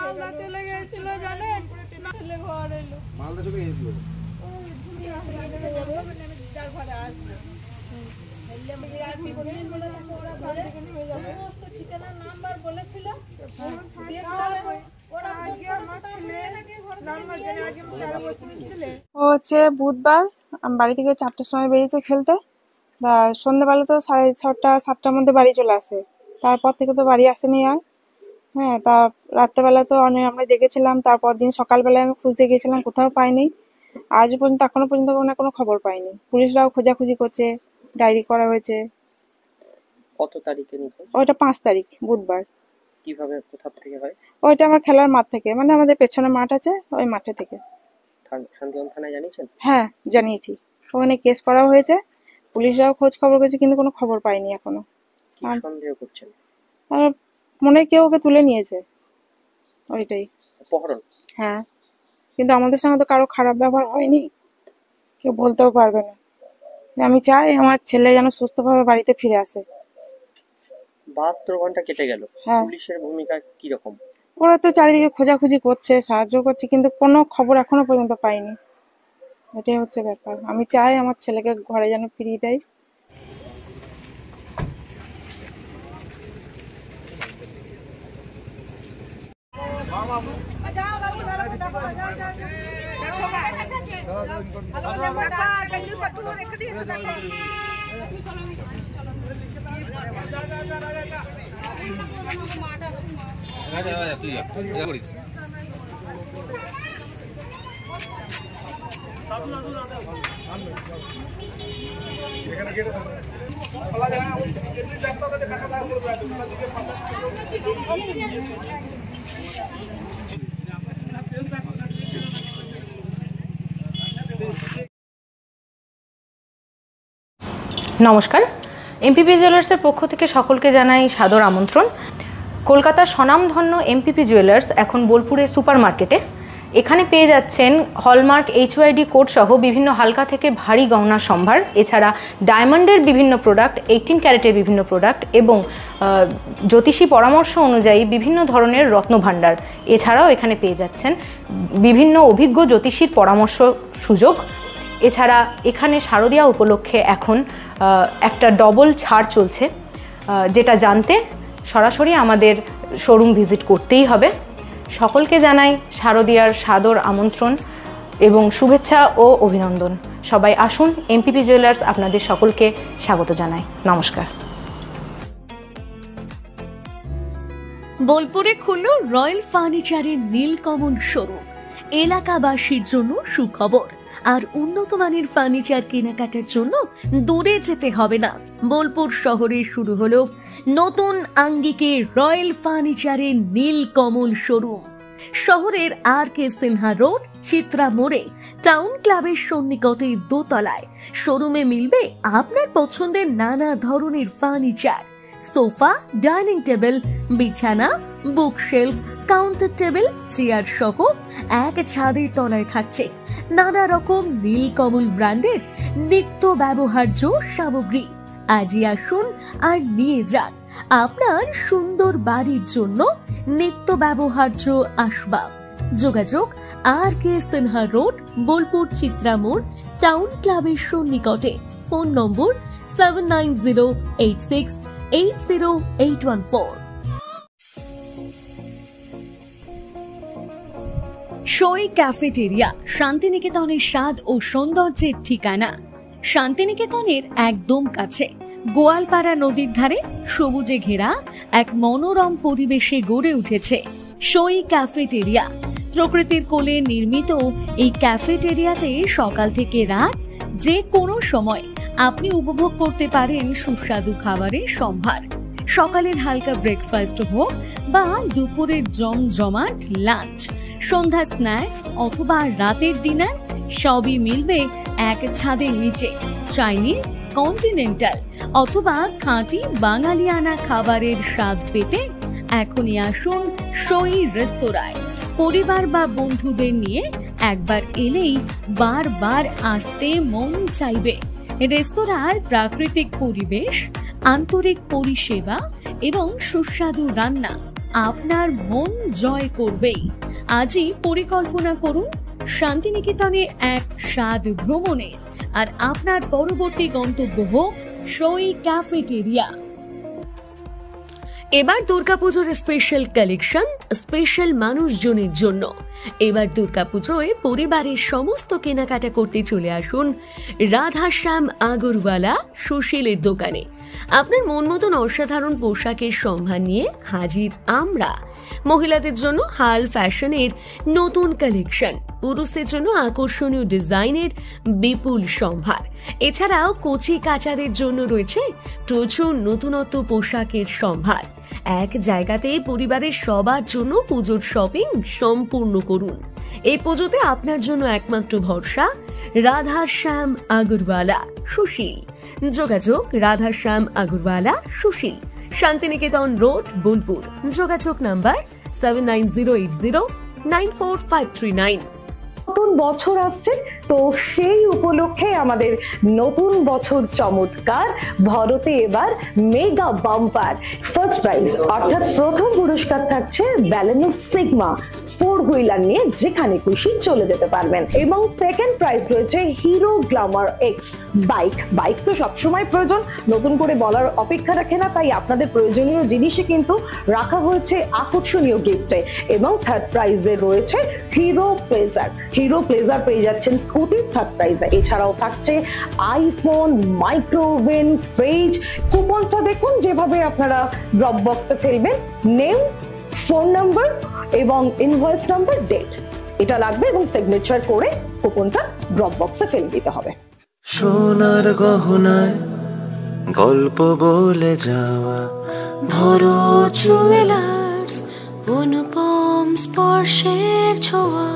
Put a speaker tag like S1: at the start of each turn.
S1: মালদা চলে গেছিল জানেন, ছেলে ঘর এলো মালদা চলে গেছিল যার ঘরে আসবে ঠিকানা নাম্বার বলেছিল
S2: ও হচ্ছে বুধবার বাড়ি থেকে 4টার সময় বেরিয়েছে খেলতে, সন্ধ্যেবেলা তো 6:30 7টার মধ্যে বাড়ি চলে আসে। তারপর থেকে তো বাড়ি আসেনি আর। হ্যাঁ, তা রাত্রেবেলা তো অনেক আমরা জেগেছিলাম, তারপর দিন সকালবেলায় আমি খুঁজতে গিয়েছিলাম, কোথাও পাইনি। আজ পর্যন্ত এখনো পর্যন্ত কোনো খবর পাইনি। পুলিশরাও খোঁজাখুঁজি করছে, ডায়েরি করা হয়েছে।
S3: কত তারিখে নিখোঁজ?
S2: ওইটা 5 তারিখ বুধবার।
S3: কিভাবে, কোথা থেকে হয়?
S2: ওইটা আমার খেলার মাঠ থেকে, মানে আমাদের পেছনে মাঠ আছে, ওই মাঠে থেকে।
S3: শান্তিগঞ্জ থানায় জানিয়েছেন?
S2: হ্যাঁ জানিয়েছি, ওখানে কেস করা হয়েছে, পুলিশরাও খোঁজ খবর করেছে, কিন্তু কোনো খবর পাইনি এখনো।
S3: কি সন্দেহ করছেন?
S2: মনে হয় কেউ ওকে তুলে নিয়েছে, ওইটাই।
S3: অপহরণ?
S2: হ্যাঁ, কিন্তু আমাদের সঙ্গে তো কারো খারাপ ব্যবহার হয়নি, কেউ বলতেও পারবে না। আমি চাই আমার ছেলে যেন সুস্থভাবে বাড়িতে ফিরে আসে।
S3: 72 ঘন্টা কেটে গেল, পুলিশের ভূমিকা কি রকম?
S2: ওরা তো চারিদিকে খোঁজাখুঁজি করছে, সাহায্য করছে, কিন্তু কোনো খবর এখনো পর্যন্ত পাইনি। এটাই হচ্ছে ব্যাপার। আমি চাই আমার ছেলেকে ঘরে যেন ফিরিয়ে দেয়।
S4: নমস্কার, এমপিপি জুয়েলার্সের পক্ষ থেকে সকলকে জানাই সাদর আমন্ত্রণ। কলকাতার স্বনামধন্য এমপিপি জুয়েলার্স এখন বোলপুরে সুপার মার্কেটে। এখানে পেয়ে যাচ্ছেন হলমার্ক HYD কোড সহ বিভিন্ন হালকা থেকে ভারী গহনার সম্ভার, এছাড়া ডায়মন্ডের বিভিন্ন প্রোডাক্ট, 18 ক্যারেটের বিভিন্ন প্রোডাক্ট এবং জ্যোতিষী পরামর্শ অনুযায়ী বিভিন্ন ধরনের রত্নভাণ্ডার। এছাড়াও এখানে পেয়ে যাচ্ছেন বিভিন্ন অভিজ্ঞ জ্যোতিষীর পরামর্শ সুযোগ। এছাড়া এখানে শারদীয়া উপলক্ষে এখন একটা ডবল ছাড় চলছে, যেটা জানতে সরাসরি আমাদের শোরুম ভিজিট করতেই হবে। সকলকে জানাই শারদীয়ার সাদর আমন্ত্রণ এবং শুভেচ্ছা ও অভিনন্দন। সবাই আসুন, এমপিপি জুয়েলার্স আপনাদের সকলকে স্বাগত জানাই। নমস্কার।
S5: বোলপুরে খুলল রয়্যাল ফার্নিচারের নীলকমল শোরুম। এলাকাবাসীর জন্য সুখবর, আর উন্নত মানের ফার্নিচার কেনাকাটার জন্য দূরে যেতে হবে না। বোলপুর শহরে শুরু হলো নতুন আঙ্গিকে রয়্যাল ফার্নিচারের নীলকমল শোরুম। শহরের RK সিনহা রোড, চিত্রা মোড়ে, টাউন ক্লাবের সন্নিকটে দোতলায়। শোরুমে মিলবে আপনার পছন্দের নানা ধরনের ফার্নিচার, সোফা, ডাইনিং টেবিল, বিছানা, বুকশেলফ, কাউন্টার টেবিল, চেয়ার সহ এক ছাদের তলায় থাকছে নানা রকম নীলকমল ব্র্যান্ডের নিত্য ব্যবহার্য সামগ্রী। আজই আসুন আর নিয়ে যান আপনার সুন্দর বাড়ির জন্য নিত্য ব্যবহার্য আসবাব। যোগাযোগ RK সিনহা রোড, বোলপুর, চিত্রা মোড়, টাউন ক্লাবের সন্নিকটে। ফোন নম্বর 7908680814। সই ক্যাফেটেরিয়া শান্তিনিকেতনের স্বাদ ও সৌন্দর্যের ঠিকানা। শান্তিনিকেতনের একদম কাছে, গোয়ালপাড়া নদীর ধারে সবুজে ঘেরা এক মনোরম পরিবেশে গড়ে উঠেছে সই ক্যাফেটেরিয়া। প্রকৃতির কোলে নির্মিত এই ক্যাফেটেরিয়াতে সকাল থেকে রাত যে কোনো সময় আপনি উপভোগ করতে পারেন সুস্বাদু খাবারের সম্ভার। সকালের হালকা ব্রেকফাস্ট হোক বা দুপুরের জমজমাট লাঞ্চ, সন্ধ্যা স্ন্যাক্স অথবা রাতের ডিনার, সবই মিলবে এক ছাদের নিচে। চাইনিজ, কন্টিনেন্টাল অথবা খাঁটি বাঙালিয়ানা খাবারের স্বাদ পেতে এখনই আসুন সই রেস্তোরাঁয়। পরিবার বা বন্ধুদের নিয়ে একবার এলেই বারবার আসতে মন চাইবে। রেস্তোরাঁর প্রাকৃতিক পরিবেশ, আন্তরিক পরিষেবা এবং সুস্বাদু রান্না আপনার মন জয় করবেই। আজই পরিকল্পনা করুন শান্তিনিকেতনে এক স্বাদ ভ্রমণে, আর আপনার পরবর্তী গন্তব্য হোক সই ক্যাফেটেরিয়া। এবার দুর্গাপুজোর স্পেশাল কালেকশন স্পেশাল মানুষজনের জন্য। এবার দুর্গাপুজোয় পরিবারের সমস্ত কেনাকাটা করতে চলে আসুন রাধাশ্যাম আগরওয়ালা সুশীলের দোকানে। আপনার মন মতন অসাধারণ পোশাকের সম্ভার নিয়ে হাজির আমরা। মহিলাদের জন্য হাল ফ্যাশনের নতুন কালেকশন, পুরুষদের জন্য আকর্ষণীয় ডিজাইনের বিপুল সম্ভার। এছাড়াও কচি কাচাদের জন্য রয়েছে প্রচুর নতুনত্ব পোশাকের সম্ভার। এক জায়গাতে পরিবারের সবার জন্য পুজোর শপিং সম্পূর্ণ করুন। এই পুজোতে আপনার জন্য একমাত্র ভরসা রাধাশ্যাম আগরওয়ালা সুশীল। যোগাযোগ রাধাশ্যাম আগরওয়ালা সুশীল, শান্তিনিকেতন রোড, বোলপুর। যোগাযোগ নাম্বার 7908094539।
S6: নতুন বছর আসছে, তো সেই উপলক্ষে আমাদের নতুন বছর চমৎকার ভরতে এবার মেগা বাম্পার ফার্স্ট প্রাইজ, অর্থাৎ প্রথম পুরস্কার থাকছে ব্যালেনো সিগমা 4 হুইলার নিয়ে যেখানে খুশি চলে যেতে পারবেন, এবং সেকেন্ড প্রাইজ রয়েছে হিরো গ্ল্যামার এক্স বাইক তো সবসময় প্রয়োজন, নতুন করে বলার অপেক্ষা রাখে না, তাই আপনাদের প্রয়োজনীয় জিনিসে কিন্তু রাখা হয়েছে আকর্ষণীয় গিফটে। এবং থার্ড প্রাইজে রয়েছে হিরো প্লেজার পেয়ে যাচ্ছেন স্কুটি থার্ড প্রাইজে। এছাড়াও থাকছে আইফোন, মাইক্রোওভেন, ফ্রিজ। কুপনটা দেখুন যেভাবে আপনারা ড্রপ বক্সে ফেলবেন, নেম, ফোন নাম্বার এবং ইনভয়েস নাম্বার, ডেট এটা লাগবে, এবং সিগনেচার করে কুপনটা ড্রপ বক্সে ফেলে দিতে হবে।
S7: সোনার গহনায় গল্প বলে যাওয়া
S8: ভরত জুয়েলার্স, অনুপম স্পর্শের ছোঁয়া।